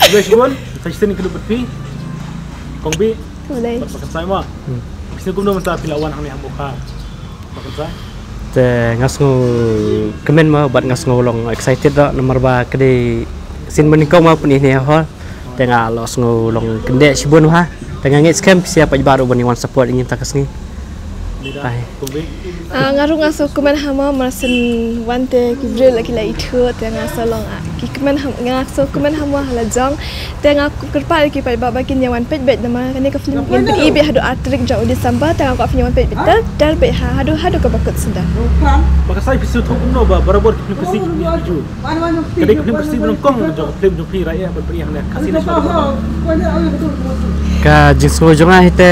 Guys pun, saya sini kedua berpi, kongbi, Boleh. makan saya mah. Bisnya kum nama tak pilawan hang ni hang buka, makan saya. Te ngasngu kemen ma bat ngasngu long excited dah nomor ba kede sin menikau ma pun ini hol. Tengah los ngu long kende sibun ha. Tengah ngit scam siapa baru bani wan support ingin takas ni. Hai. Kongbi. Ngaruh ngaso kuman hama marasin wante kibril lagi la itu tengah solong ki kuman ngaso kuman hama halajang tengah kerpa lagi pai babakin yawan pet bet nama kani ka film in i be hadu atrik jauh Desember tengah ka film pet betul dar be hadu ka bakut sudah. Maka saya bisa tahu kum nama barabar film bersih ni tuju. Kedai film bersih menongkong jauh film jumpi raya berperi hang kasih nasional. Ka jinsu jonga hite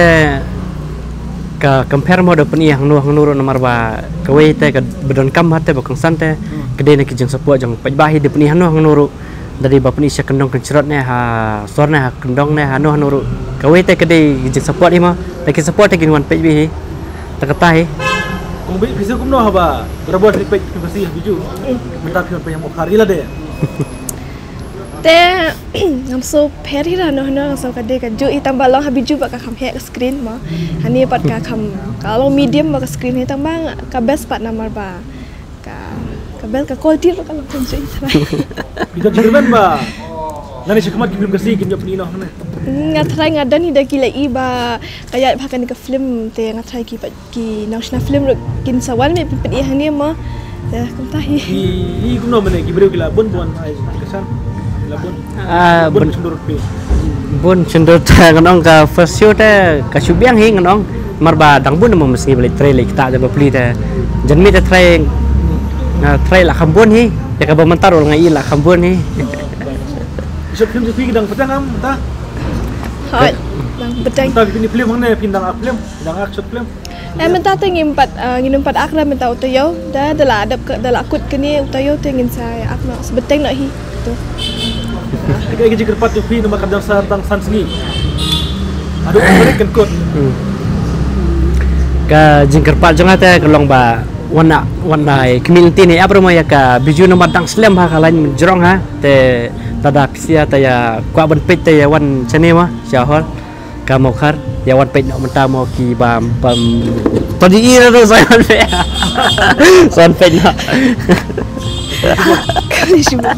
ka compare mo do peni hang nuru nomor ba kawe te ka bedon kam hate bakang sante kede ne kijeng sapua jang pajbahi de peni hang nuru dari ba peni sya kendong kencrot ne ha sorne ha kendong ne ha nuru kawe te kede kijeng sapua ni ma te ki sapua te kinwan pajbihi takatai Kongbi bisa kum nama ba barabar film bersih tuju. Minta film yang mau hari lah deh. Te ngamso peri ra no ngaso kade ka ju itang balong habiju ba ka kham he screen ma hani pat ka kham kalau medium ba ka screen he tang bang ka best part namar ba ka bel ka quality ba ka lang ju itara Bisa dikerban ba. Nani sekumat film bersih kin jawab ni noh ne. ngatrai ngadan ni dah gila iba kayak bahkan ke film te ngatrai ki national film kin sawan me pin i hani ma dah kum tahi Ni kum nama ne gibreu gila bon ai kesan. Labun. bun Cenderung pi. bun cendur ta ngonong ka first show te ka subiang hi ngonong marba dang bun mo meski beli trailer kita ada beli te janmi te trailer khambun hi ya ka bamantar ul ngai la khambun hi Bisa film pi gedang petang am ta. hot bang betang Ta ni film hang ne pindang film, pindang action film. menta te ngimpat akra menta utayo dah dala adap ke dala akut kini utayo te ngin saya akna sebeteng nak hi tu Tiga gigi kerpat tu pi nama kadang sartang san sengi. Aduh, mereka kut. Ka jingkar pa jonga te kelong ba wana community ni apa ya ka biju nomor tang slam ha kalain jerong ha te tada pisia ta ya kwa ban pet te ya wan chane ma syahol ka mokhar ya wan pet no menta mo ki bam tadi ira ro son pet no kali sibuk